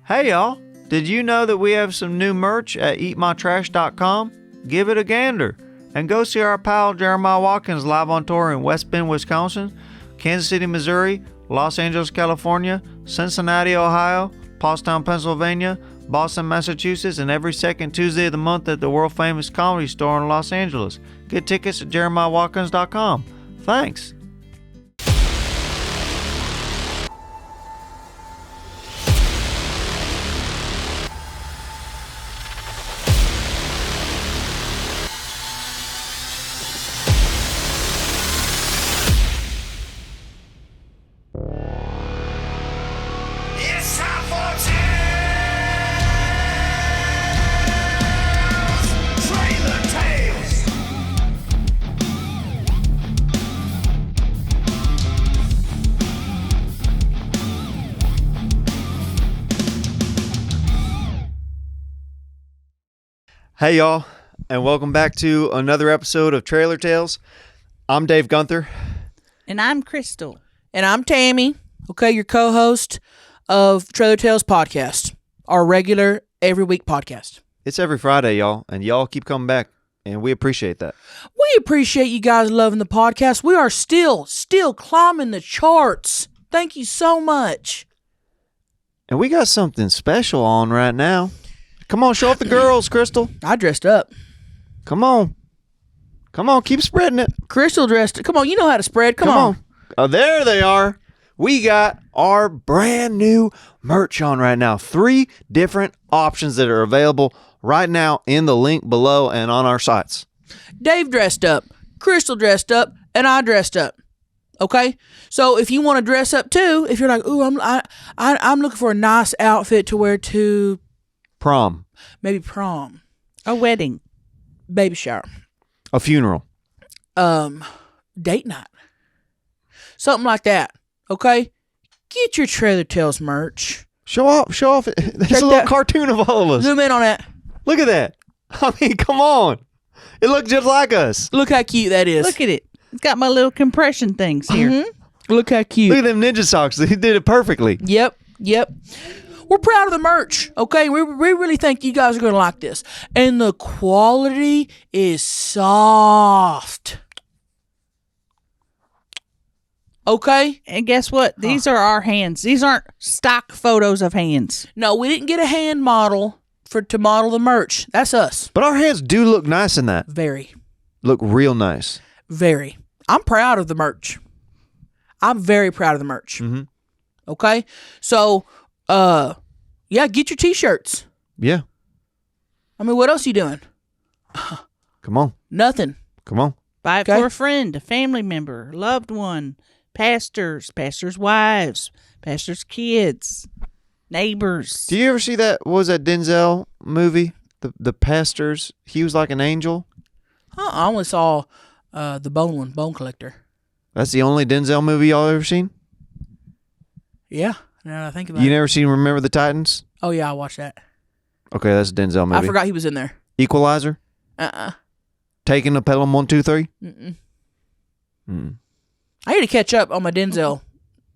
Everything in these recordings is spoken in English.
Hey y'all, did you know that we have some new merch at eatmytrash.com? Give it a gander and go see our pal Jeremiah Watkins live on tour in West Bend, Wisconsin, Kansas City, Missouri, Los Angeles, California, Cincinnati, Ohio, Pottstown, Pennsylvania, Boston, Massachusetts, and every second Tuesday of the month at the world-famous Comedy Store in Los Angeles. Get tickets at jeremiahwatkins.com. Thanks. It's time for Trailer Tales. Hey y'all, and welcome back to another episode of Trailer Tales. I'm Dave Gunther. And I'm Crystal. And I'm Tammy, okay, your co-host of Trailer Tales Podcast, our regular every week podcast. It's every Friday, y'all, and y'all keep coming back, and we appreciate that. We appreciate you guys loving the podcast. We are still climbing the charts. Thank you so much. And we got something special on right now. Come on, show off the girls, Crystal. I dressed up. Come on, keep spreading it. Crystal dressed. Come on, you know how to spread. Come on. Oh, there they are. We got our brand new merch on right now. 3 different options that are available right now in the link below and on our sites. Dave dressed up, Crystal dressed up, and I dressed up. Okay, so if you want to dress up too, if you're like, ooh, I'm looking for a nice outfit to wear to Prom. maybe prom, A wedding. baby shower, A funeral. date night, something like that. Okay, get your Trailer Tales merch. Show off. There's Check a little that. cartoon of all of us. Zoom in on that. Look at that. I mean, come on. It looks just like us. Look how cute that is. Look at it. It's got my little compression things here. Mm-hmm. Look how cute. Look at them ninja socks. He did it perfectly. Yep. We're proud of the merch, okay? We really think you guys are going to like this. And the quality is soft. Okay? And guess what? These are our hands. These aren't stock photos of hands. No, we didn't get a hand model to model the merch. That's us. But our hands do look nice in that. Very. Look real nice. Very. I'm proud of the merch. I'm very proud of the merch. Mm-hmm. Okay? So, yeah, get your t-shirts. Yeah. I mean, what else you doing? Come on. Nothing. Come on. Buy it Okay. for a friend, a family member, loved one, pastors' wives, pastors' kids, neighbors. Do you ever see that? What was that Denzel movie? The Pastors. He was like an angel. I only saw the Bone Collector. That's the only Denzel movie y'all ever seen? Yeah, now that I think about You it. never seen Remember the Titans? Oh, yeah, I watched that. Okay, that's a Denzel movie. I forgot he was in there. Equalizer? Taking a Pelham 1, 2, 3? I need to catch up on my Denzel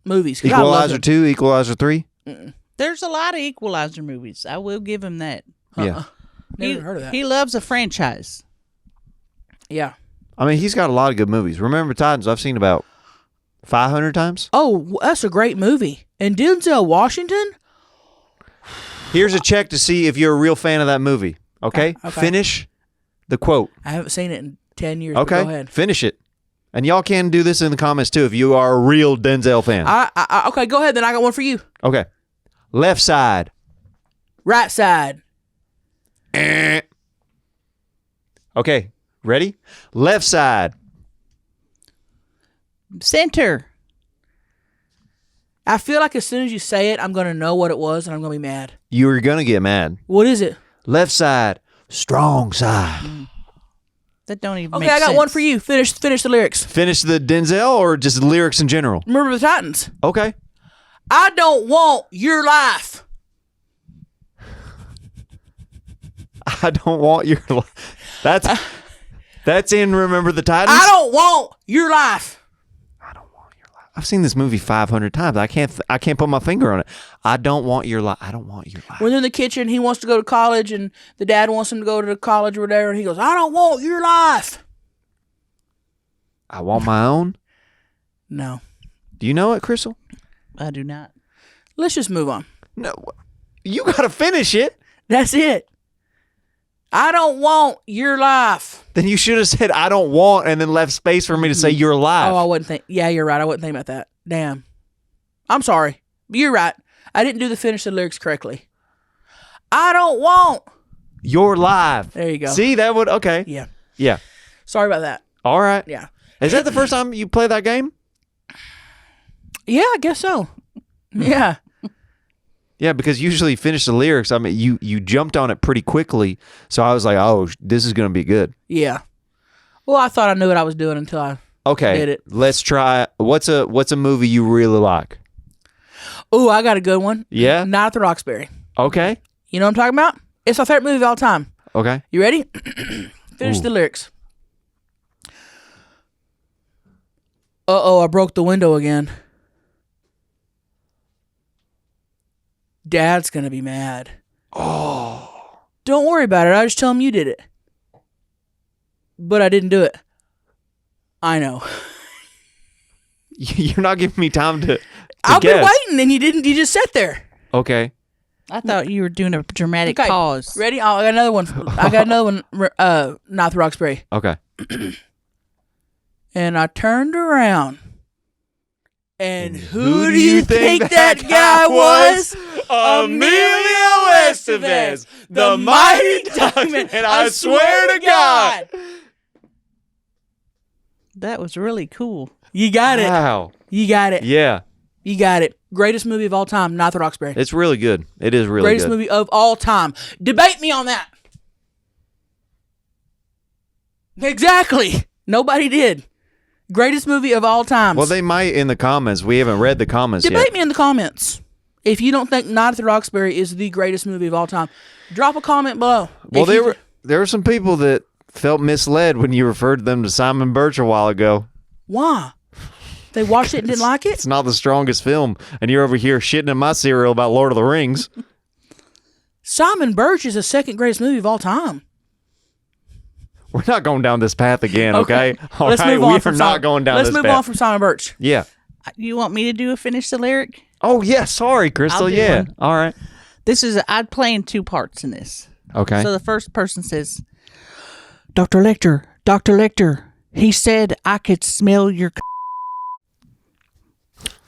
movies. 'Cause I love Equalizer him. 2, Equalizer 3? There's a lot of Equalizer movies. I will give him that. Yeah. Never heard of that. He loves a franchise. Yeah. I mean, he's got a lot of good movies. Remember the Titans, I've seen about 500 times. Oh, that's a great movie. And Denzel Washington? Here's a check to see if you're a real fan of that movie. Okay? Okay. Finish the quote. I haven't seen it in 10 years. But Okay? go ahead. Finish it. And y'all can do this in the comments too if you are a real Denzel fan. Okay, go ahead. Then I got one for you. Okay. Left side. Right side. Okay. Ready? Left side. Center. I feel like as soon as you say it, I'm going to know what it was and I'm going to be mad. You're going to get mad. What is it? Left side. Strong side. That don't even Okay, make I got sense. one for you. Finish the lyrics. Finish the Denzel or just lyrics in general? Remember the Titans. Okay. I don't want your life. I don't want your life. That's in Remember the Titans? I don't want your life. I don't want your life. I've seen this movie 500 times. I can't put my finger on it. I don't want your life. I don't want your life. When they're in the kitchen, he wants to go to college, and the dad wants him to go to college or whatever, and he goes, I don't want your life. I want my own. No. Do you know it, Crystal? I do not. Let's just move on. No. You got to finish it. That's it. I don't want your life. Then you should have said, I don't want, and then left space for me to say your life. Oh, I wouldn't think. Yeah, you're right. I wouldn't think about that. Damn. I'm sorry. You're right. I didn't do the finish the lyrics correctly. I don't want your life. There you go. See, that would, okay. Yeah. Yeah. Sorry about that. All right. Yeah. Is that the first time you play that game? Yeah, I guess so. Yeah. Yeah, because usually you finish the lyrics. I mean, you jumped on it pretty quickly, so I was like, "Oh, this is going to be good." Yeah. Well, I thought I knew what I was doing until I did it. Let's try. What's a movie you really like? Ooh, I got a good one. Yeah? Night at the Roxbury. Okay. You know what I'm talking about? It's my favorite movie of all time. Okay. You ready? Finish the lyrics. Uh-oh, I broke the window again. Dad's going to be mad. Oh. Don't worry about it. I just tell him you did it. But I didn't do it. I know. You're not giving me time to I've guess. been waiting and you didn't. You just sat there. Okay. I thought you were doing a dramatic Okay. pause. Ready? Oh, I got another one. I got another one. Not the Roxbury. Okay. And I turned around. And who do you think that guy was? Emilio Estevez, the mighty Duckman, and I swear to God. That was really cool. You got it. Wow. You got it. Yeah. You got it. Greatest movie of all time, Not the Roxbury. It's really good. It is really Greatest good. movie of all time. Debate me on that. Exactly. Nobody did. Greatest movie of all time. Well, they might in the comments. We haven't read the comments Debate yet. me in the comments. If you don't think Night at the Roxbury is the greatest movie of all time, drop a comment below. Well, there were some people that felt misled when you referred them to Simon Birch a while ago. Why? They watched it and didn't like it? It's not the strongest film, and you're over here shitting in my cereal about Lord of the Rings. Simon Birch is the second greatest movie of all time. We're not going down this path again, okay? All Let's right, move on we from are not Simon. going down Let's this move path. on from Simon Birch. Yeah. You want me to do a finish the lyric? Oh, yeah. Sorry, Crystal. I'll do Yeah. one. All right. I'd play in two parts in this. Okay. So the first person says, Dr. Lecter, he said I could smell your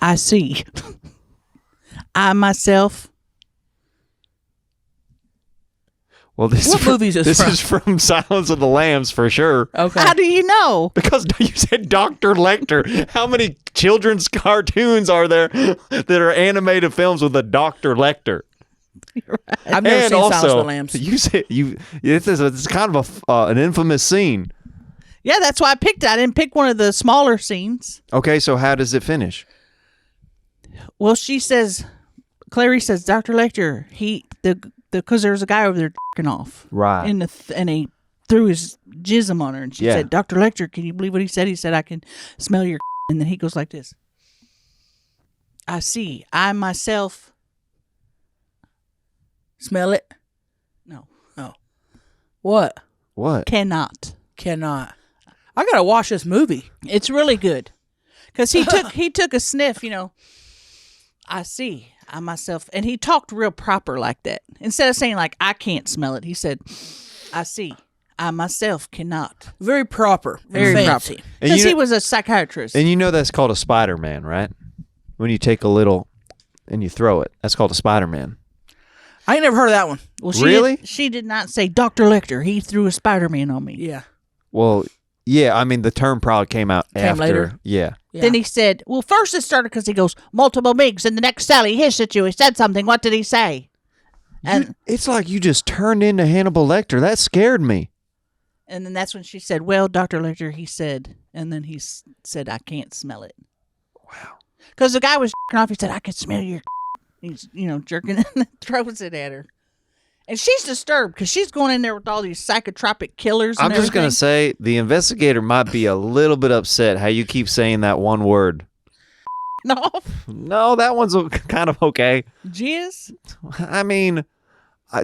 I see. I myself. Well, this What movie is this This from? is from Silence of the Lambs for sure. Okay. How do you know? Because you said Dr. Lecter. How many children's cartoons are there that are animated films with a Dr. Lecter? I've never And seen Silence of also, the Lambs. you said it's kind of an infamous scene. Yeah, that's why I picked it. I didn't pick one of the smaller scenes. Okay, so how does it finish? Well, Clary says, Dr. Lecter, because there was a guy over there jerking off. Right. And he threw his jism on her. And she Yeah. said, Dr. Lecter, can you believe what he said? He said, I can smell your And then he goes like this. I see. I myself. Smell it? No. Oh. What? What? Cannot. I gotta watch this movie. It's really good. Because he took a sniff, I see. I myself. And he talked real proper like that. Instead of saying like, I can't smell it. He said, I see. I myself cannot. Very proper. Very fancy. proper. And Because you he know- was a psychiatrist. And you know that's called a Spider-Man, right? When you take a little and you throw it. That's called a Spider-Man. I ain't never heard of that one. Well, Really? She did not say, Dr. Lecter, he threw a Spider-Man on me. Yeah. Well, yeah, I mean, the term probably came out after. later. Yeah. Then he said, well, first it started because he goes, multiple Migs, and the next Sally hissed at you. He said something. What did he say? And It's like you just turned into Hannibal Lecter. That scared me. and then that's when she said, well, Dr. Lecter, he said, and then he said, I can't smell it. Wow. Because the guy was jerking off. He said, I can smell your He's, jerking and throws it at her. And she's disturbed because she's going in there with all these psychotropic killers and I'm just going everything. to say the investigator might be a little bit upset how you keep saying that one word. off. No, that one's kind of okay. Jizz. I mean,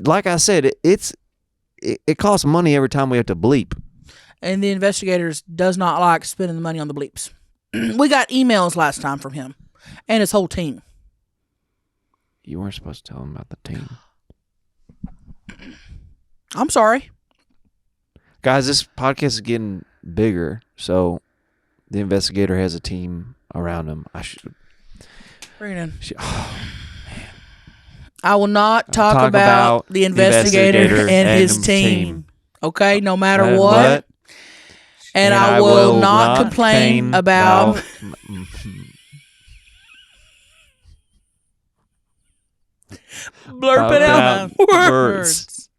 like I said, it costs money every time we have to bleep. And the investigators does not like spending the money on the bleeps. We got emails last time from him and his whole team. You weren't supposed to tell him about the team. I'm sorry. Guys, this podcast is getting bigger, so the investigator has a team around him. I should Bring it in. oh, I will not talk about the investigator and his team. Okay, no matter what. And I will not complain about blurping out words.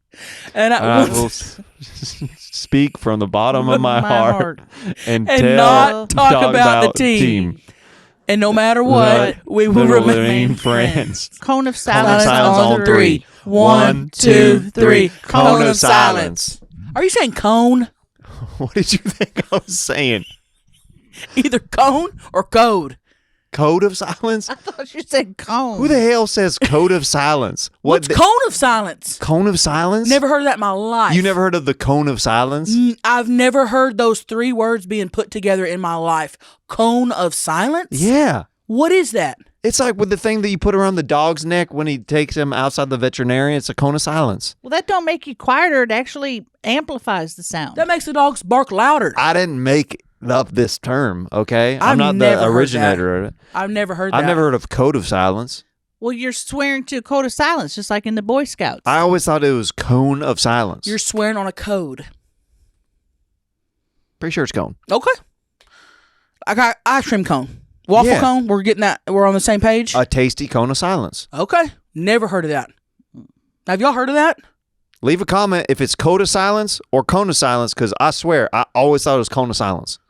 And I will speak from the bottom of my heart and not talk about the team. And no matter what, we will remain friends. Cone of silence, on three. 1, 2, 3. Cone of silence. Are you saying cone? What did you think I was saying? Either cone or code. Code of silence? I thought you said cone. Who the hell says code of silence? What's cone of silence? Cone of silence? Never heard of that in my life. You never heard of the cone of silence? I've never heard those three words being put together in my life. Cone of silence? Yeah. What is that? It's like with the thing that you put around the dog's neck when he takes him outside the veterinarian. It's a cone of silence. Well, that don't make you quieter. It actually amplifies the sound. That makes the dogs bark louder. I didn't make up this term, okay? I've I'm not never the heard originator of it. I've never heard that. I've never heard of code of silence. Well, you're swearing to a code of silence, just like in the Boy Scouts. I always thought it was cone of silence. You're swearing on a code. Pretty sure it's cone. Okay. I got ice cream cone. Waffle cone. We're getting that. We're on the same page. A tasty cone of silence. Okay. Never heard of that. Have y'all heard of that? Leave a comment if it's code of silence or cone of silence, because I swear I always thought it was cone of silence.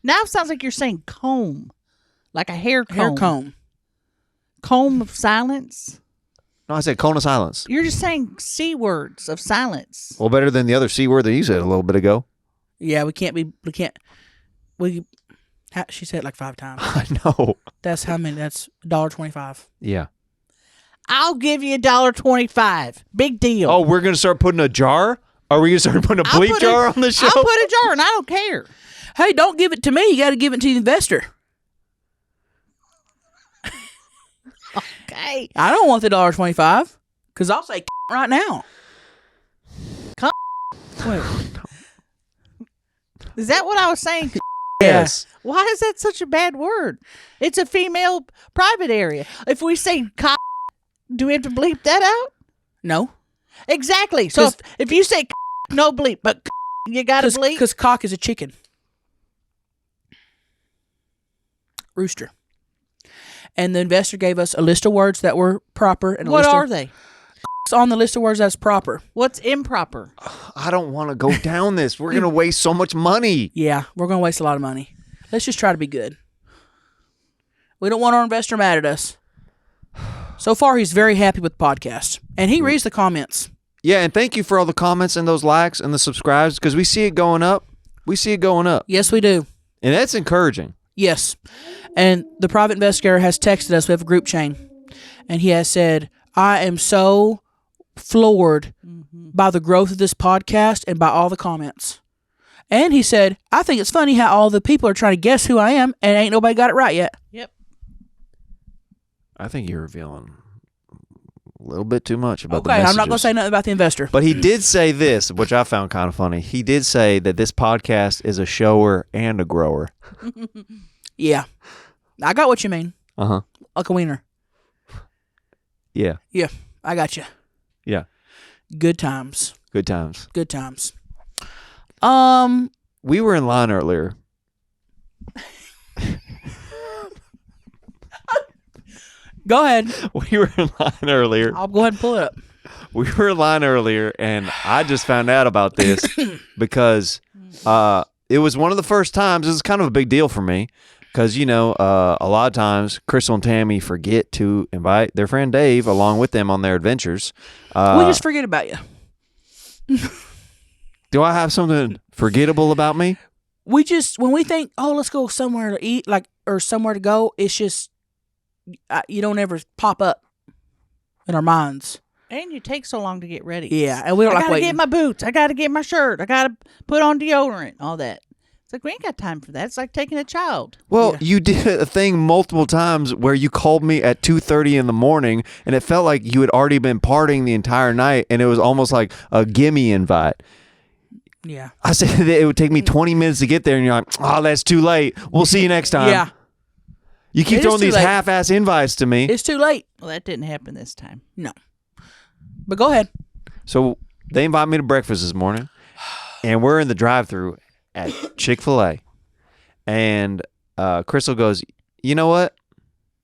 Now it sounds like you're saying comb, like a hair comb. Hair comb. Comb of silence. No, I said cone of silence. You're just saying C words of silence. Well, better than the other C word that you said a little bit ago. Yeah, we can't. She said it like 5 times. I know. That's how many. That's $1.25. Yeah. I'll give you $1.25. Big deal. Oh, we're going to start putting a jar? Are we going to start putting a bleep jar on the show? I'll put a jar and I don't care. Hey, don't give it to me. You got to give it to the investor. Okay. I don't want the $1.25 because I'll say right now. Wait. Is that what I was saying? Yes. Why is that such a bad word? It's a female private area. If we say cock, do we have to bleep that out? No. Exactly. So if you say no bleep, but you got to bleep. Because cock is a chicken. Rooster. And the investor gave us a list of words that were proper. And What are they? On the list of words that's proper. What's improper? I don't want to go down this. We're going to waste so much money. Yeah, we're going to waste a lot of money. Let's just try to be good. We don't want our investor mad at us. So far, he's very happy with the podcast. And he reads the comments. Yeah, and thank you for all the comments and those likes and the subscribes, because we see it going up. We see it going up. Yes, we do. And that's encouraging. Yes. And the private investigator has texted us. We have a group chain. And he has said, I am so floored by the growth of this podcast and by all the comments. And he said, I think it's funny how all the people are trying to guess who I am and ain't nobody got it right yet. Yep. I think you're revealing a little bit too much about the Okay, messages. I'm not going to say nothing about the investor. But he did say this, which I found kind of funny. He did say that this podcast is a shower and a grower. Yeah. I got what you mean. Uh-huh. Like a wiener. Yeah. Yeah, I got you. Yeah. Good times. Good times. Good times. We were in line earlier. Go ahead. We were in line earlier. I'll go ahead and pull it up. We were in line earlier, and I just found out about this because it was one of the first times. This is kind of a big deal for me because, you know, a lot of times Crystal and Tammy forget to invite their friend Dave along with them on their adventures. We just forget about you. Do I have something forgettable about me? We just, when we think, oh, let's go somewhere to eat, like, or somewhere to go, it's just, you don't ever pop up in our minds. And you take so long to get ready. Yeah, and we don't I like gotta waiting. get my boots. I gotta get my shirt. I gotta put on deodorant. All that. It's like we ain't got time for that. It's like taking a child. Well, you did a thing multiple times where you called me at 2:30 in the morning, and it felt like you had already been partying the entire night, and it was almost like a gimme invite. Yeah. I said that it would take me 20 minutes to get there, and you're like, oh, that's too late. We'll see you next time. Yeah. You keep It is throwing too these late. half-ass invites to me. It's too late. Well, that didn't happen this time. No. But go ahead. So they invite me to breakfast this morning, and we're in the drive-thru at Chick-fil-A. And Crystal goes, you know what?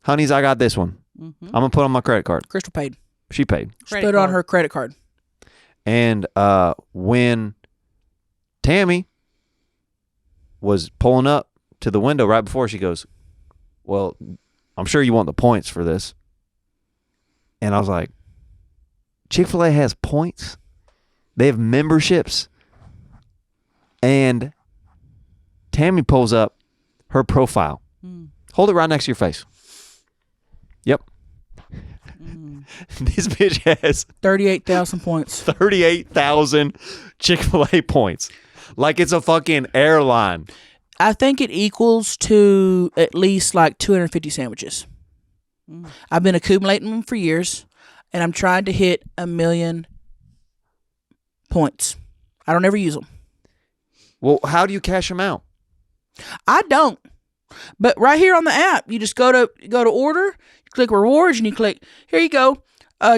Honeys, I got this one. Mm-hmm. I'm going to put on my credit card. Crystal paid. She paid. She put it on her credit card. And when Tammy was pulling up to the window right before, she goes, well, I'm sure you want the points for this. And I was like, Chick-fil-A has points? They have memberships? And Tammy pulls up her profile. Hold it right next to your face. Yep. This bitch has 38,000 points. 38,000 Chick-fil-A points. Like it's a fucking airline. I think it equals to at least like 250 sandwiches. I've been accumulating them for years, and I'm trying to hit 1 million points. I don't ever use them. Well, how do you cash them out? I don't. But right here on the app, you just go to order, you click rewards, and you click, here you go.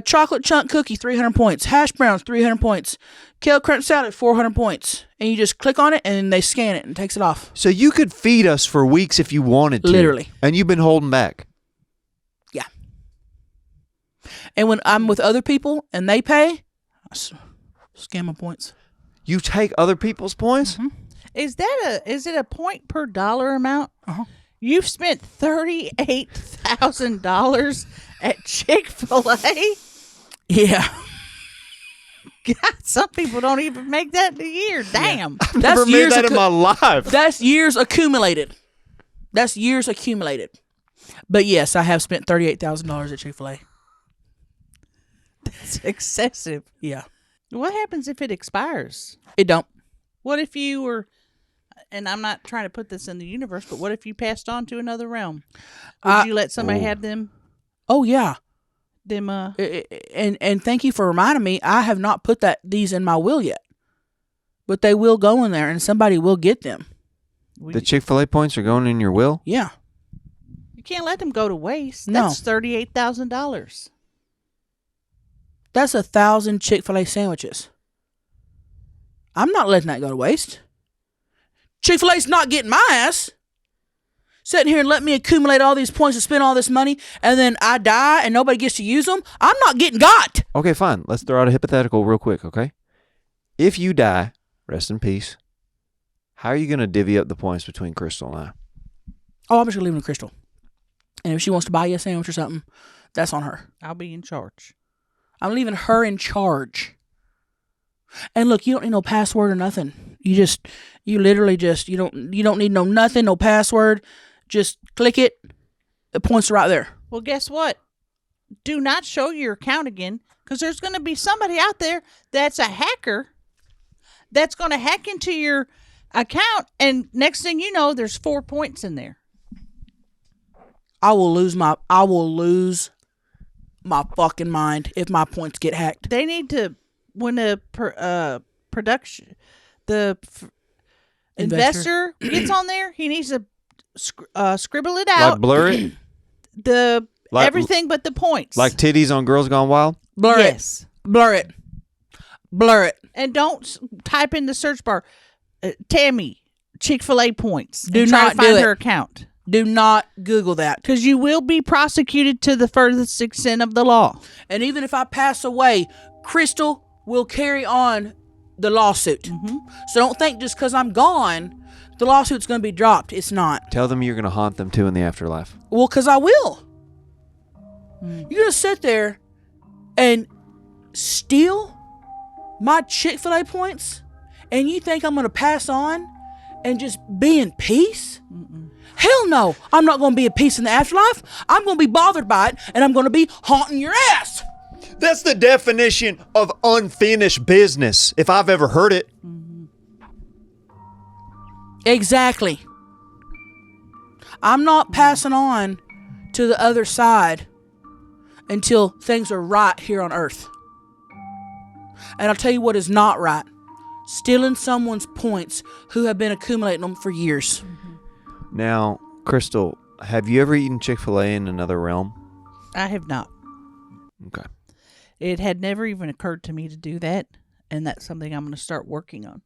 Chocolate chunk cookie, 300 points. Hash browns, 300 points. Kale crunch salad, 400 points. And you just click on it, and they scan it and takes it off. So you could feed us for weeks if you wanted to. Literally. And you've been holding back. Yeah. And when I'm with other people and they pay, I scan my points. You take other people's points? Mm-hmm. Is it a point per dollar amount? Uh-huh. You've spent $38,000 at Chick-fil-A? Yeah. God, some people don't even make that in a year. Damn. I've never made that in my life. That's years accumulated. But yes, I have spent $38,000 at Chick-fil-A. That's excessive. Yeah. What happens if it expires? It don't. What if you were, and I'm not trying to put this in the universe, but what if you passed on to another realm? Would you let somebody have them? Oh, yeah. And thank you for reminding me. I have not put these in my will yet. But they will go in there, and somebody will get them. The Chick-fil-A points are going in your will? Yeah. You can't let them go to waste. No. That's $38,000. That's 1,000 Chick-fil-A sandwiches. I'm not letting that go to waste. Chick-fil-A's not getting my ass. Sitting here and let me accumulate all these points and spend all this money, and then I die and nobody gets to use them. I'm not getting got. Okay, fine. Let's throw out a hypothetical real quick, okay? If you die, rest in peace, how are you going to divvy up the points between Crystal and I? Oh, I'm just going to leave it to Crystal. And if she wants to buy you a sandwich or something, that's on her. I'll be in charge. I'm leaving her in charge. And look, you don't need no password or nothing. You don't need no nothing, no password. Just click it. The points are right there. Well, guess what? Do not show your account again, because there's going to be somebody out there that's a hacker that's going to hack into your account, and next thing you know, there's 4 points in there. I will lose my fucking mind if my points get hacked. They need to, when the investor gets on there, he needs to scribble it out. Like blur it? Everything but the points. Like titties on Girls Gone Wild? Blur yes. it. Blur it. And don't type in the search bar, Tammy, Chick-fil-A points. Do and try not to find do it. her account. Do not Google that. Because you will be prosecuted to the furthest extent of the law. And even if I pass away, Crystal will carry on the lawsuit. Mm-hmm. So don't think just because I'm gone, the lawsuit's going to be dropped. It's not. Tell them you're going to haunt them too in the afterlife. Well, because I will. You're going to sit there and steal my Chick-fil-A points, and you think I'm going to pass on and just be in peace? Mm-mm. Hell no. I'm not going to be at peace in the afterlife. I'm going to be bothered by it, and I'm going to be haunting your ass. That's the definition of unfinished business, if I've ever heard it. Exactly. I'm not passing on to the other side until things are right here on Earth. And I'll tell you what is not right. Stealing someone's points who have been accumulating them for years. Now, Crystal, have you ever eaten Chick-fil-A in another realm? I have not. Okay. It had never even occurred to me to do that, and that's something I'm going to start working on.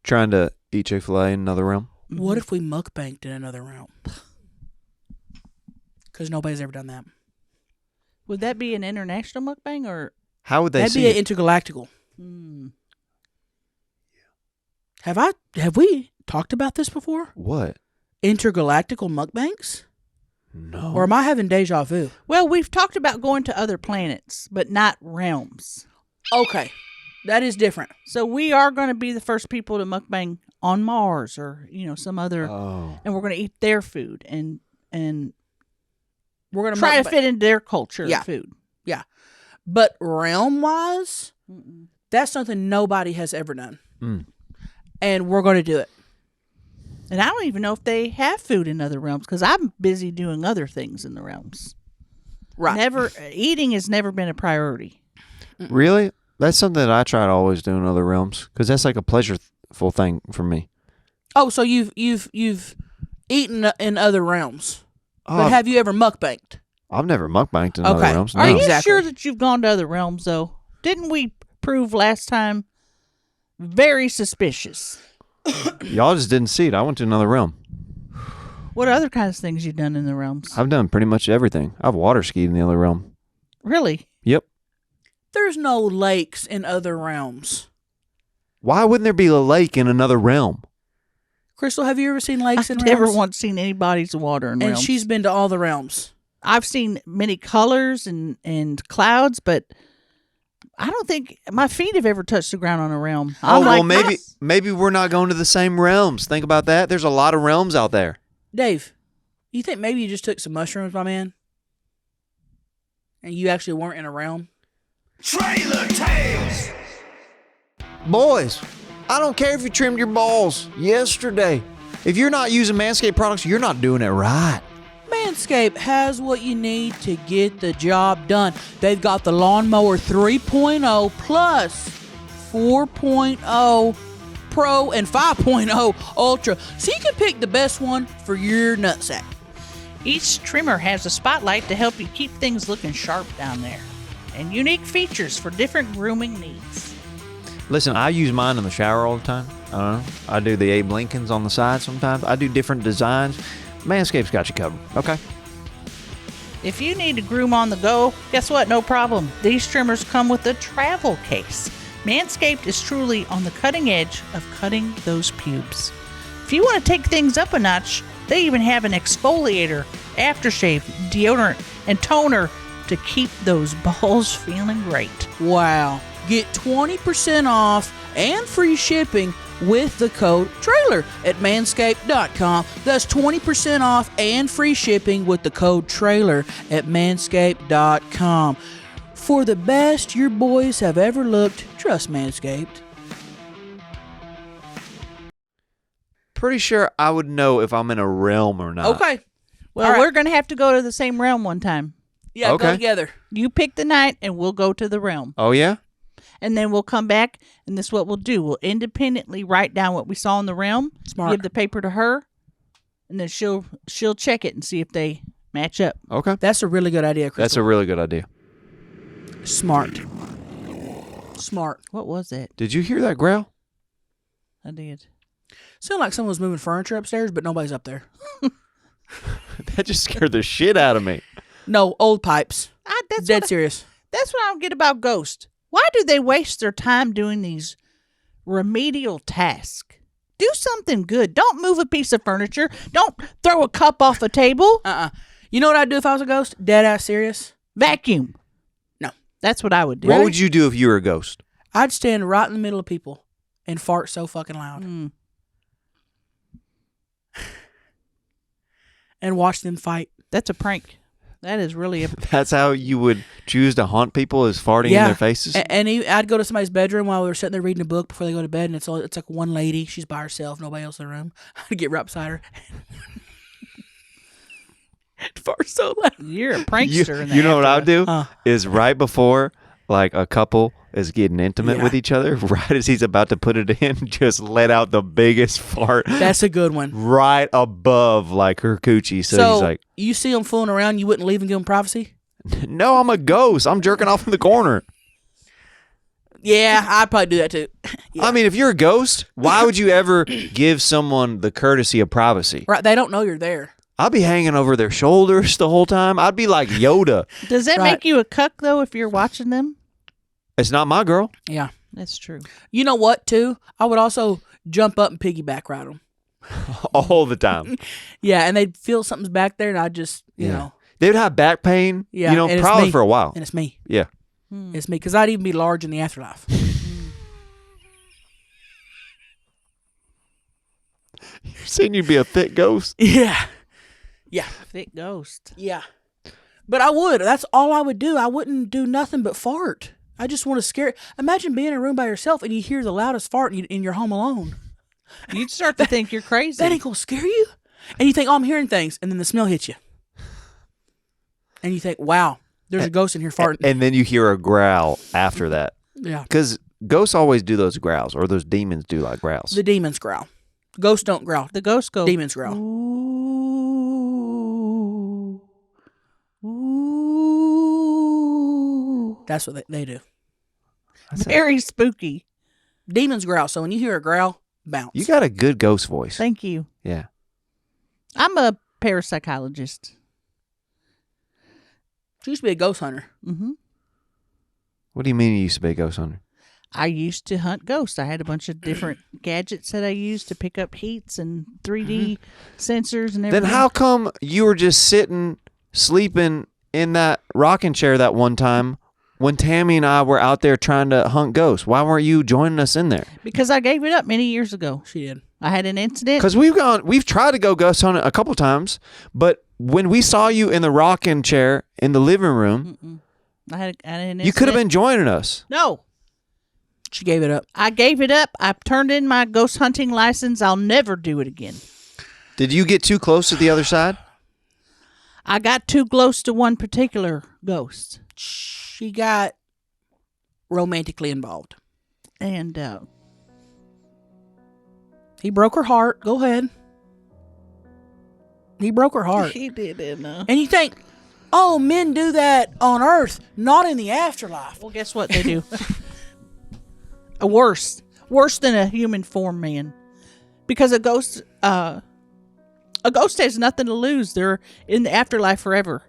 Trying to eat Chick-fil-A in another realm? What if we mukbanged in another realm? Because nobody's ever done that. Would that be an international mukbang or? How would they That'd see be it? an intergalactical. Hmm. Have we talked about this before? What? Intergalactical mukbangs? No. Or am I having deja vu? Well, we've talked about going to other planets, but not realms. Okay. That is different. So we are going to be the first people to mukbang on Mars or, some other, Oh. and we're going to eat their food and We're going to try to fit into their culture Yeah. of food. Yeah. But realm-wise, that's something nobody has ever done. Mm. And we're going to do it. And I don't even know if they have food in other realms because I'm busy doing other things in the realms. Right. Eating has never been a priority. Really? That's something that I try to always do in other realms because that's like a pleasureful thing for me. Oh, so you've eaten in other realms. But have you ever mukbanged? I've never mukbanged in other Okay. realms. No. Are you Exactly. sure that you've gone to other realms, though? Didn't we prove last time? Very suspicious. Y'all just didn't see it. I went to another realm. What other kinds of things you've done in the realms? I've done pretty much everything. I've water skied in the other realm. Really? Yep. There's no lakes in other realms. Why wouldn't there be a lake in another realm? Crystal, have you ever seen lakes in I've realms? never once seen any bodies of water in And realms. she's been to all the realms. I've seen many colors and clouds, but I don't think my feet have ever touched the ground on a realm. Oh, I'm well, like, maybe we're not going to the same realms. Think about that. There's a lot of realms out there. Dave, you think maybe you just took some mushrooms, my man? And you actually weren't in a realm? Trailer Tales. Boys, I don't care if you trimmed your balls yesterday. If you're not using Manscaped products, you're not doing it right. Manscaped has what you need to get the job done. They've got the Lawnmower 3.0 plus 4.0 Pro and 5.0 Ultra, so you can pick the best one for your nutsack. each trimmer has a spotlight to help you keep things looking sharp down there, and unique features for different grooming needs. Listen, I use mine in the shower all the time. I don't know. I do the Abe Lincolns on the side sometimes. I do different designs. Manscaped's got you covered. Okay. If you need to groom on the go, guess what? No problem. These trimmers come with a travel case. Manscaped is truly on the cutting edge of cutting those pubes. If you want to take things up a notch, they even have an exfoliator, aftershave, deodorant, and toner to keep those balls feeling great. Wow. Get 20% off and free shipping with the code TRAILER at manscaped.com. That's 20% off and free shipping with the code TRAILER at manscaped.com. For the best your boys have ever looked, trust Manscaped. Pretty sure I would know if I'm in a realm or not. Okay. Well, All right. we're going to have to go to the same realm one time. Yeah, Okay. go together. You pick the night and we'll go to the realm. Oh, yeah? And then we'll come back, and this is what we'll do. We'll independently write down what we saw in the realm. Smart. Give the paper to her, and then she'll check it and see if they match up. Okay. That's a really good idea, Crystal. That's a really good idea. Smart. Smart. What was that? Did you hear that growl? I did. Sound like someone was moving furniture upstairs, but nobody's up there. That just scared the shit out of me. No, old pipes. That's Dead what serious. that's what I don't get about ghosts. Why do they waste their time doing these remedial tasks? Do something good. Don't move a piece of furniture. Don't throw a cup off a table. You know what I'd do if I was a ghost? Dead ass serious. Vacuum. No. That's what I would do. What would you do if you were a ghost? I'd stand right in the middle of people and fart so fucking loud. and watch them fight. That's a prank. That is really a. That's how you would choose to haunt people, is farting in their faces? I'd go to somebody's bedroom while we were sitting there reading a book before they go to bed, and it's like one lady. She's by herself, nobody else in the room. I'd get right beside her. Fart so loud. You're a prankster. in You know what I would do? Huh. Is right before like a couple is getting intimate with each other, right as he's about to put it in, just let out the biggest fart. That's a good one. Right above like her coochie. So he's like, you see them fooling around, you wouldn't leave and give them privacy? no, I'm a ghost. I'm jerking off in the corner. Yeah, I'd probably do that too. Yeah. I mean, if you're a ghost, why would you ever give someone the courtesy of privacy? Right, they don't know you're there. I'd be hanging over their shoulders the whole time. I'd be like Yoda. Does that make you a cuck though? If you're watching them, It's not my girl. Yeah. that's true. You know what, too? I would also jump up and piggyback ride them. All the time. Yeah, and they'd feel something's back there, and I'd just, you know. They'd have back pain, Yeah, and it's probably me. for a while. And it's me. Yeah. It's me, because I'd even be large in the afterlife. You're saying you'd be a thick ghost? Yeah. Yeah. Thick ghost. Yeah. But I would. That's all I would do. I wouldn't do nothing but fart. I just want to scare. Imagine being in a room by yourself and you hear the loudest fart and you're home alone. You'd start to think you're crazy. That ain't going to scare you. And you think, oh, I'm hearing things. And then the smell hits you. And you think, wow, there's a ghost in here farting. And then you hear a growl after that. Yeah. Because ghosts always do those growls, or those demons do like growls. The demons growl. Ghosts don't growl. The ghosts go. Demons growl. Ooh. Ooh. That's what they do. Very spooky. Demons growl. So when you hear a growl, bounce. You got a good ghost voice. Thank you. Yeah. I'm a parapsychologist. She used to be a ghost hunter. Mm-hmm. What do you mean you used to be a ghost hunter? I used to hunt ghosts. I had a bunch of different gadgets that I used to pick up heats and 3D sensors and everything. Then how come you were just sitting, sleeping in that rocking chair that one time when Tammy and I were out there trying to hunt ghosts? Why weren't you joining us in there? Because I gave it up many years ago. She did. I had an incident. Because we've tried to go ghost hunting a couple times, but when we saw you in the rocking chair in the living room, I had an incident. you could have been joining us. No. She gave it up. I gave it up. I turned in my ghost hunting license. I'll never do it again. Did you get too close to the other side? I got too close to one particular ghost. She got romantically involved. And He broke her heart. Go ahead. He broke her heart. he did, didn't I? And you think, oh, men do that on Earth, not in the afterlife. Well, guess what they do? Worse than a human form man, because a ghost has nothing to lose. They're in the afterlife forever,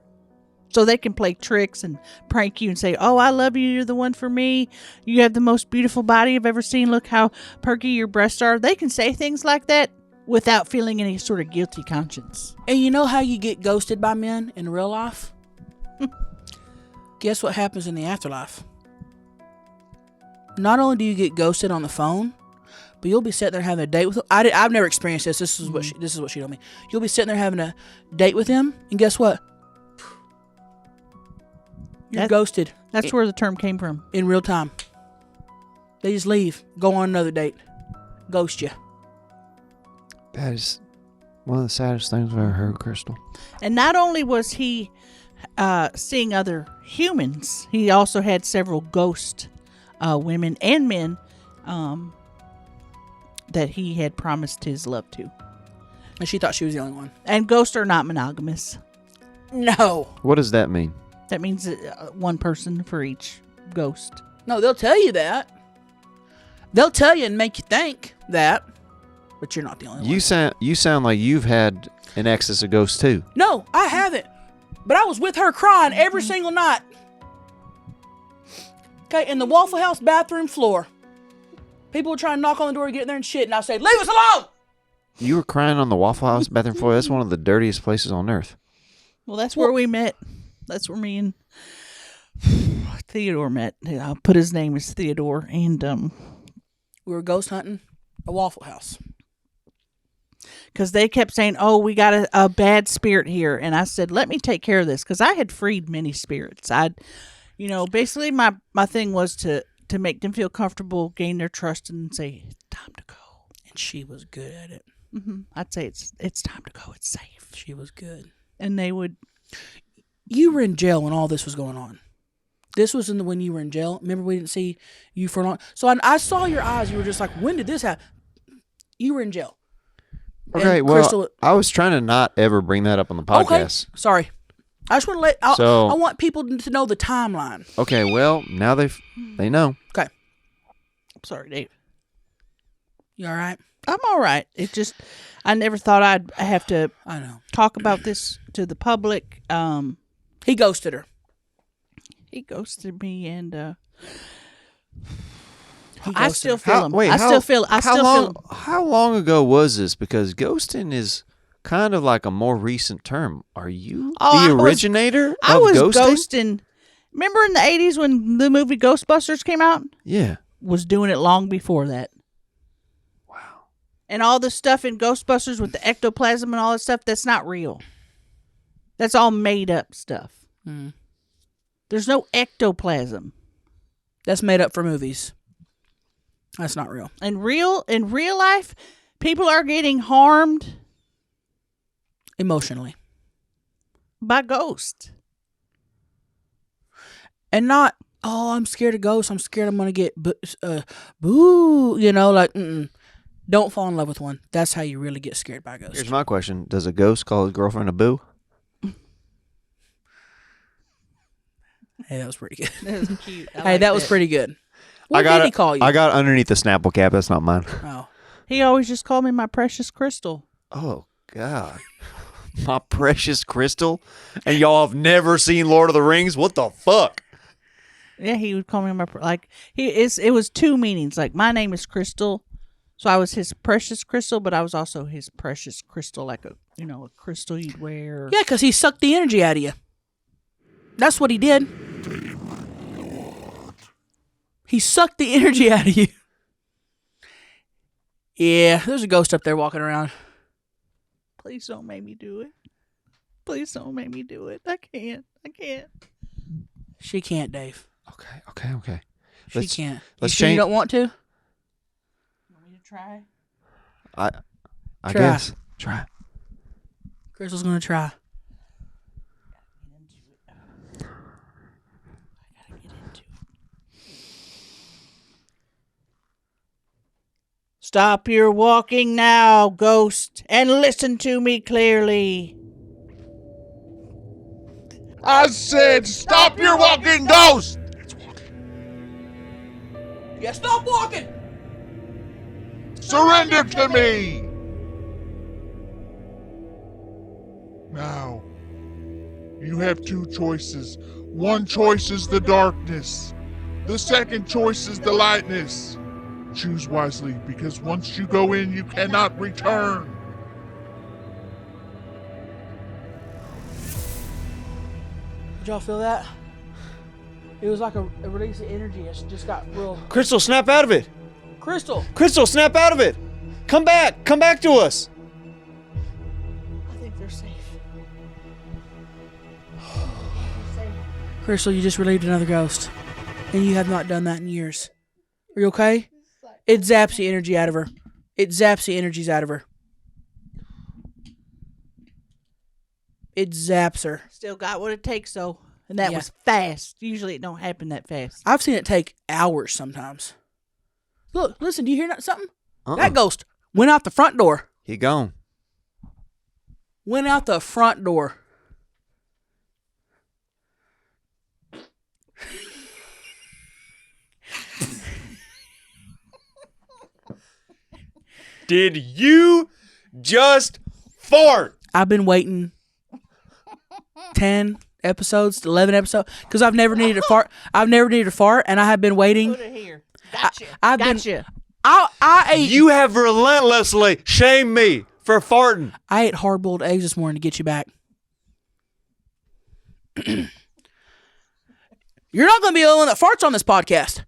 so they can play tricks and prank you and say, "Oh, I love you. You're the one for me. You have the most beautiful body I've ever seen. Look how perky your breasts are." They can say things like that without feeling any sort of guilty conscience. And you know how you get ghosted by men in real life? Guess what happens in the afterlife? Not only do you get ghosted on the phone, but you'll be sitting there having a date with him. I've never experienced this. This is what she told me. You'll be sitting there having a date with him, and guess what? You're ghosted. That's where the term came from. In real time. They just leave, go on another date, ghost you. That is one of the saddest things I've ever heard, Crystal. And not only was he seeing other humans, he also had several ghost women and men that he had promised his love to. And she thought she was the only one. And ghosts are not monogamous. No. What does that mean? That means one person for each ghost. No, they'll tell you that. They'll tell you and make you think that, but you're not the only one. You sound like you've had an excess of ghosts too. No, I haven't. But I was with her crying every single night. Okay, in the Waffle House bathroom floor. People would try and knock on the door to get in there and shit, and I say, "Leave us alone!" You were crying on the Waffle House bathroom floor. That's one of the dirtiest places on earth. Well, that's where we met. That's where me and Theodore met. I'll put his name as Theodore. And we were ghost hunting a Waffle House. Because they kept saying, "Oh, we got a bad spirit here," and I said, "Let me take care of this," because I had freed many spirits. Basically my thing was to make them feel comfortable, gain their trust, and say, "It's time to go." And she was good at it. Mm-hmm. I'd say it's time to go. It's safe. She was good. And they would. You were in jail when all this was going on. This was when you were in jail. Remember, we didn't see you for long. So I saw your eyes. You were just like, when did this happen? You were in jail. Okay, And well, Crystal, I was trying to not ever bring that up on the podcast. Okay, sorry. I just want to I want people to know the timeline. Okay, well, now they know. Okay. Sorry, Dave. You all right? I'm all right. It's just I never thought I'd have to. I know. Talk about this to the public. He ghosted her. He ghosted me, and He I ghosted still her. feel him. I still feel him. How long ago was this? Because ghosting is kind of like a more recent term. Are you the originator of I was ghosting? ghosting. Remember in the 80s when the movie Ghostbusters came out? Yeah. Was doing it long before that. Wow. And all the stuff in Ghostbusters with the ectoplasm and all that stuff, that's not real. That's all made up stuff. Mm. There's no ectoplasm. That's made up for movies. That's not real. In real life, people are getting harmed Emotionally. by ghosts. And not, oh, I'm scared of ghosts. I'm scared I'm going to get boo. Don't fall in love with one. That's how you really get scared by ghosts. Here's my question. Does a ghost call his girlfriend a boo? Hey, that was pretty good. That was cute. That was pretty good. What did he call you? I got underneath the Snapple cap. That's not mine. Oh. He always just called me my precious crystal. Oh, God. My precious crystal? And y'all have never seen Lord of the Rings? What the fuck? Yeah, he would call me my it was two meanings. Like my name is Crystal, so I was his precious crystal, but I was also his precious crystal, like a crystal you'd wear. Yeah, because he sucked the energy out of you. That's what he did. He sucked the energy out of you. Yeah, there's a ghost up there walking around. Please don't make me do it. Please don't make me do it. I can't. She can't, Dave. Okay. She can't. Let's you sure you change. don't want to? Want me to try? I Try. guess. Try. Crystal's going to try. Stop your walking now, ghost, and listen to me clearly. I said, stop your walking ghost! Yeah, stop walking! Surrender to me! Now, you have two choices. One choice is the darkness. The second choice is the lightness. Choose wisely, because once you go in, you cannot return. Did y'all feel that? It was like a release of energy. It just got real. Crystal, snap out of it. Crystal! Crystal, snap out of it. Come back to us. I think they're safe. Crystal, you just relieved another ghost. And you have not done that in years. Are you okay? It zaps the energy out of her. It zaps the energies out of her. It zaps her. Still got what it takes, though. And that was fast. Usually it don't happen that fast. I've seen it take hours sometimes. Look, listen, do you hear something? Uh-uh. That ghost went out the front door. He gone. Went out the front door. Did you just fart? I've been waiting 10 episodes, 11 episodes, because I've never needed a fart. I've never needed a fart, and I have been waiting. Put it here. Gotcha. I've gotcha. I ate. You have relentlessly shamed me for farting. I ate hard-boiled eggs this morning to get you back. You're not going to be the only one that farts on this podcast.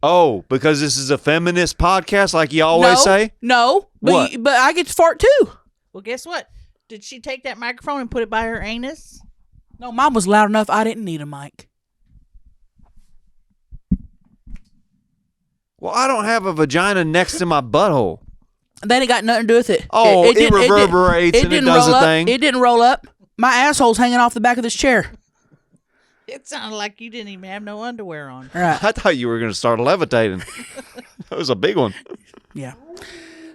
Oh, because this is a feminist podcast, like you always say? No. What? But I get to fart too. Well, guess what? Did she take that microphone and put it by her anus? No, mine was loud enough. I didn't need a mic. Well, I don't have a vagina next to my butthole. That ain't got nothing to do with it. Oh, it reverberates and it does roll a up. thing. It didn't roll up. My asshole's hanging off the back of this chair. It sounded like you didn't even have no underwear on. All right. I thought you were going to start levitating. That was a big one. Yeah.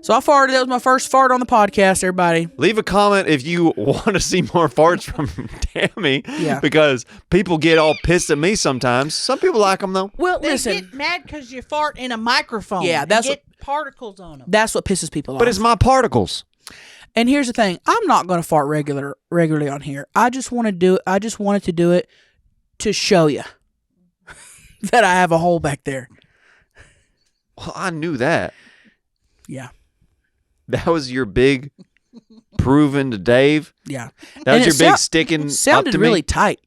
So I farted. That was my first fart on the podcast, everybody. Leave a comment if you want to see more farts from Tammy. Yeah. Because people get all pissed at me sometimes. Some people like them, though. Well, They listen. get mad because you fart in a microphone. Yeah, and that's get particles on them. That's what pisses people off. But it's my particles. And here's the thing: I'm not going to fart regularly on here. I just want to do it. I just wanted to do it to show you that I have a hole back there. Well, I knew that. Yeah, That was your big proving to Dave. yeah. That And was it your big sticking up sounded to really me. tight,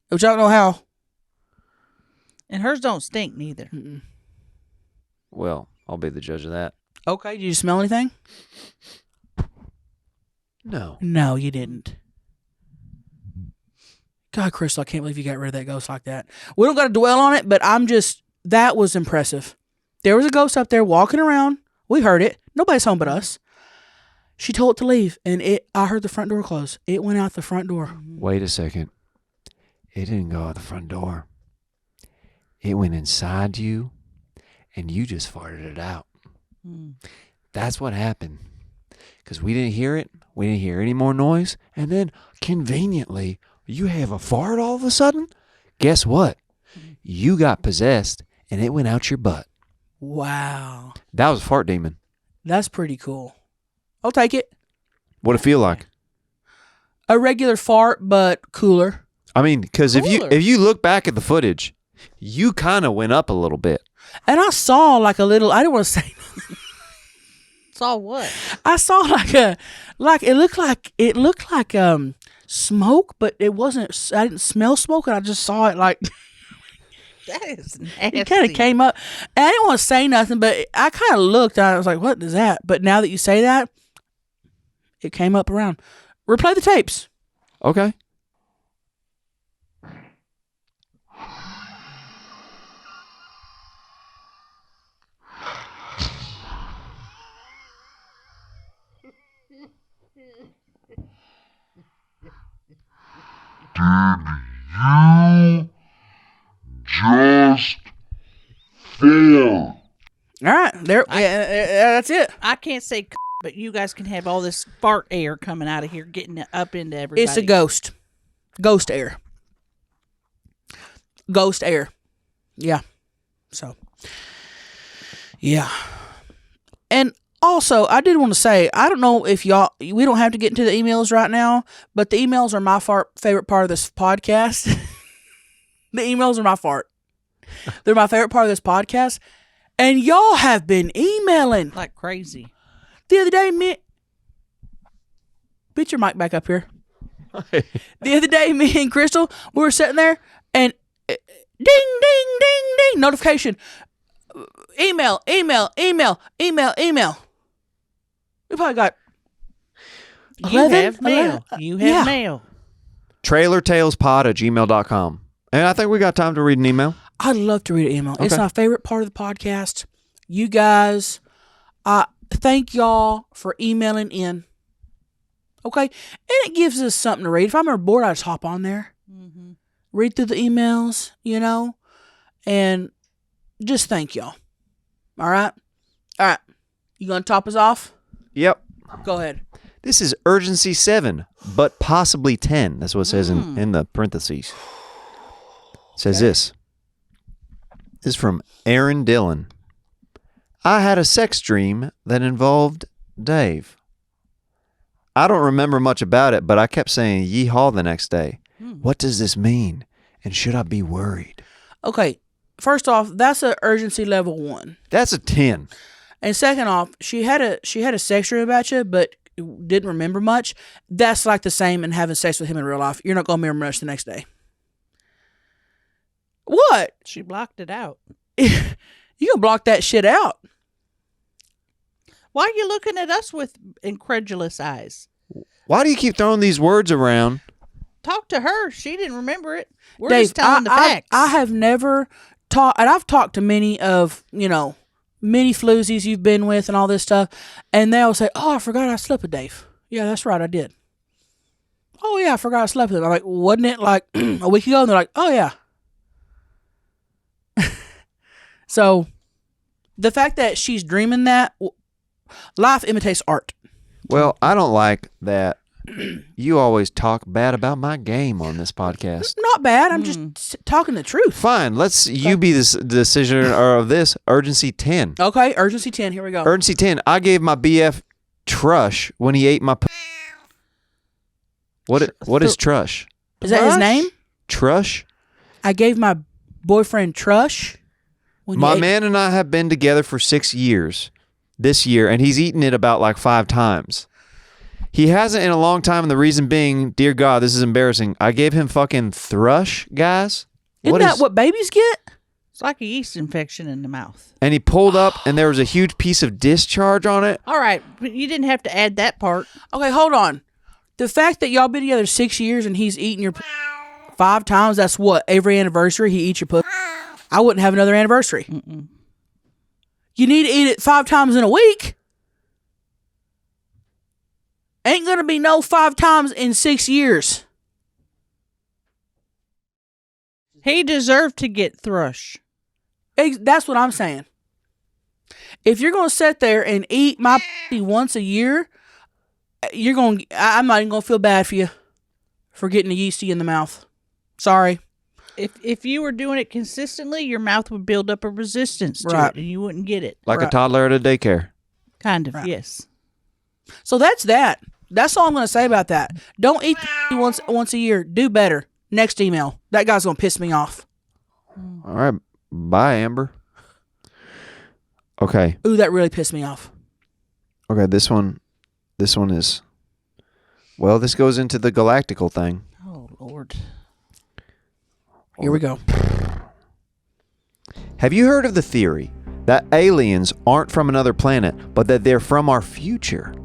which I don't know how. And hers don't stink neither. Well, I'll be the judge of that. Okay, did you smell anything? No. No, you didn't. God, Crystal, I can't believe you got rid of that ghost like that. We don't got to dwell on it, but that was impressive. There was a ghost up there walking around. We heard it. Nobody's home but us. She told it to leave, and I heard the front door close. It went out the front door. Wait a second. It didn't go out the front door. It went inside you, and you just farted it out. That's what happened. Because we didn't hear it. We didn't hear any more noise. And then, conveniently, you have a fart all of a sudden? Guess what? You got possessed, and it went out your butt. Wow. That was a fart demon. That's pretty cool. I'll take it. What'd it feel like? A regular fart, but cooler. I mean, because if Cooler. you look back at the footage, you kind of went up a little bit. And I saw like a little, I didn't want to say, Saw what? I saw it looked like smoke, but it wasn't, I didn't smell smoke, and I just saw it like, That is nasty. it kind of came up. And I didn't want to say nothing, but I kind of looked, and I was like, what is that? But now that you say that, it came up around. Replay the tapes. Okay. Just fail. All right, there. That's it. I can't say but you guys can have all this fart air coming out of here, getting it up into everybody. It's a ghost. Ghost air. Ghost air. Yeah. So. Yeah. And also, I did want to say, I don't know if y'all, we don't have to get into the emails right now, but the emails are my favorite part of this podcast. The emails are my fart. They're my favorite part of this podcast. And y'all have been emailing. like crazy. The other day, Put your mic back up here. The other day, me and Crystal, we were sitting there, and ding, ding, ding, ding, notification. Email. We probably got You 11, have mail. 11, You have yeah. mail. TrailerTalesPod@gmail.com. And I think we got time to read an email. I'd love to read an email. It's Okay. my favorite part of the podcast. You guys, thank y'all for emailing in. Okay? And it gives us something to read. If I'm ever bored, I just hop on there, read through the emails, and just thank y'all. All right? All right. You going to top us off? Yep. Go ahead. This is urgency 7, but possibly 10. That's what it says in the parentheses. It says this. This is from Aaron Dillon. I had a sex dream that involved Dave. I don't remember much about it, but I kept saying yeehaw the next day. What does this mean? And should I be worried? Okay. First off, that's an urgency level 1. That's a 10. And second off, she had a sex dream about you, but didn't remember much. That's like the same in having sex with him in real life. You're not going to remember much the next day. What? She blocked it out. you gonna block that shit out. Why are you looking at us with incredulous eyes? Why do you keep throwing these words around? Talk to her. She didn't remember it. We're Dave, just telling the facts. I have never talked, and I've talked to many of, many floozies you've been with and all this stuff, and they'll say, oh, I forgot I slept with Dave. Yeah, that's right, I did. Oh, yeah, I forgot I slept with him. I'm like, wasn't it like a week ago? And they're like, oh, yeah. So the fact that she's dreaming that, life imitates art. Well, I don't like that you always talk bad about my game on this podcast. Not bad. I'm just talking the truth. Fine. You be the decisioner of this. Urgency 10. Okay, urgency 10. Here we go. Urgency 10. I gave my BF Trush when he ate my... What is Trush? Is that his name? Trush? I gave my boyfriend Trush. My man and I have been together for 6 years this year, and he's eaten it about like 5 times. He hasn't in a long time, and the reason being, dear God, this is embarrassing. I gave him fucking thrush, guys. Isn't that what babies get? It's like a yeast infection in the mouth. And he pulled up, and there was a huge piece of discharge on it. All right, but you didn't have to add that part. Okay, hold on. The fact that y'all been together 6 years and he's eating your 5 times, that's what? Every anniversary he eats your pussy? I wouldn't have another anniversary. Mm-mm. You need to eat it 5 times in a week. Ain't gonna be no 5 times in 6 years. He deserved to get thrush. That's what I'm saying. If you're gonna sit there and eat my pussy once a year, I'm not even gonna feel bad for you for getting a yeasty in the mouth. Sorry. If you were doing it consistently, your mouth would build up a resistance to it, and you wouldn't get it. Like a toddler at a daycare. Kind of, yes. So that's that. That's all I'm going to say about that. Don't eat once a year. Do better. Next email. That guy's going to piss me off. All right. Bye, Amber. Okay. Ooh, that really pissed me off. Okay, this one is... Well, this goes into the galactical thing. Oh, Lord. Here we go. Have you heard of the theory that aliens aren't from another planet, but that they're from our future?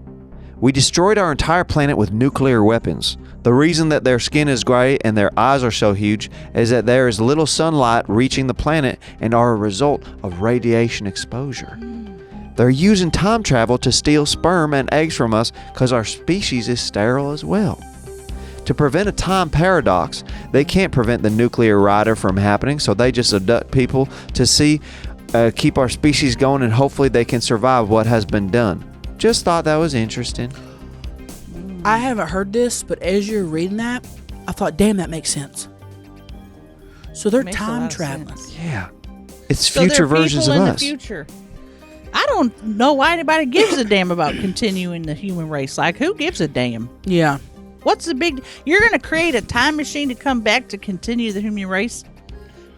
We destroyed our entire planet with nuclear weapons. The reason that their skin is gray and their eyes are so huge is that there is little sunlight reaching the planet and are a result of radiation exposure. They're using time travel to steal sperm and eggs from us because our species is sterile as well. To prevent a time paradox, they can't prevent the nuclear rider from happening, so they just abduct people to keep our species going, and hopefully they can survive what has been done. Just thought that was interesting. I haven't heard this, but as you're reading that, I thought, damn, that makes sense. So they're time traveling. Yeah. It's future versions of us. In the future. I don't know why anybody gives a damn about continuing the human race. Like, who gives a damn? Yeah. What's the big... You're going to create a time machine to come back to continue the human race?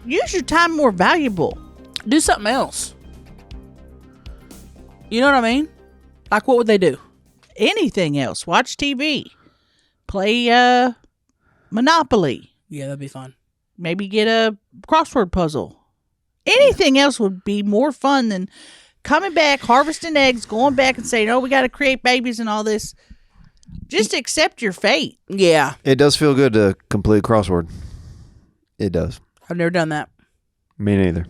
Use your time more valuable. Do something else. You know what I mean? Like, what would they do? Anything else. Watch TV. Play Monopoly. Yeah, that'd be fun. Maybe get a crossword puzzle. Anything else would be more fun than coming back, harvesting eggs, going back and saying, oh, we got to create babies and all this. Just accept your fate. Yeah. It does feel good to complete a crossword. It does. I've never done that. Me neither.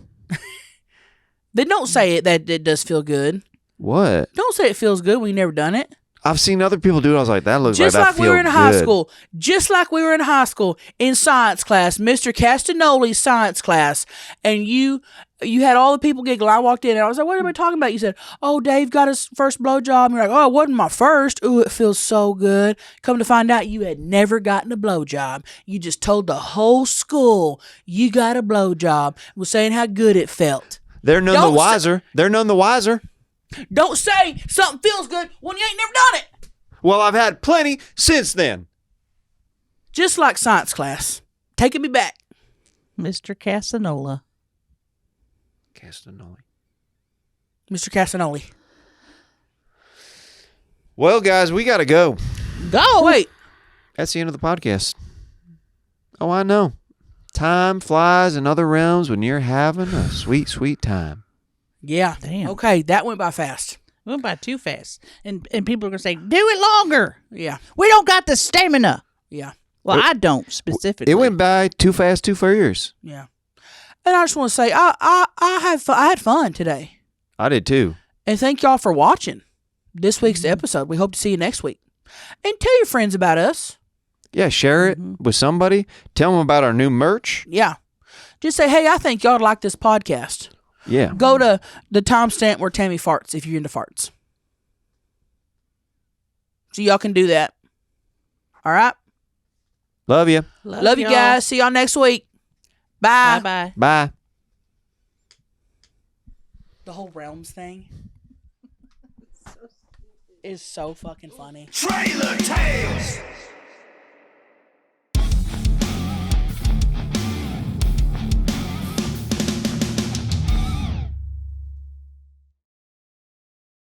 They don't say that it does feel good. What? Don't say it feels good when you've never done it. I've seen other people do it. I was like, that looks just like that we were in good. high school. Just like we were in high school in science class, Mr. Castagnoli's science class, and you had all the people giggle. I walked in and I was like, what are everybody talking about? You said, oh, Dave got his first blowjob. And you're like, oh, it wasn't my first. Ooh, it feels so good. Come to find out you had never gotten a blowjob. You just told the whole school you got a blowjob. Was saying how good it felt. They're none the wiser. They're none the wiser. Don't say something feels good when you ain't never done it. Well, I've had plenty since then. Just like science class. Taking me back. Mr. Casanova. Castanoli. Mr. Castanoli. Well, guys, we got to go. Go. Wait. That's the end of the podcast. Oh, I know. time flies in other realms when you're having a sweet, sweet time. Yeah. Damn. Okay, that went by fast. Went by too fast. And people are going to say, do it longer. Yeah. We don't got the stamina. Yeah. Well, I don't specifically. It went by too fast, too furious. Yeah. And I just want to say, I had fun today. I did too. And thank y'all for watching this week's episode. We hope to see you next week. And tell your friends about us. Yeah, share it with somebody. Tell them about our new merch. Yeah. Just say, hey, I think y'all would like this podcast. Yeah. Go to the timestamp where Tammy farts if you're into farts. So y'all can do that. All right? Love you. Love you guys. See y'all next week. Bye. Bye-bye. Bye. The whole realms thing is so fucking funny. Trailer Tales.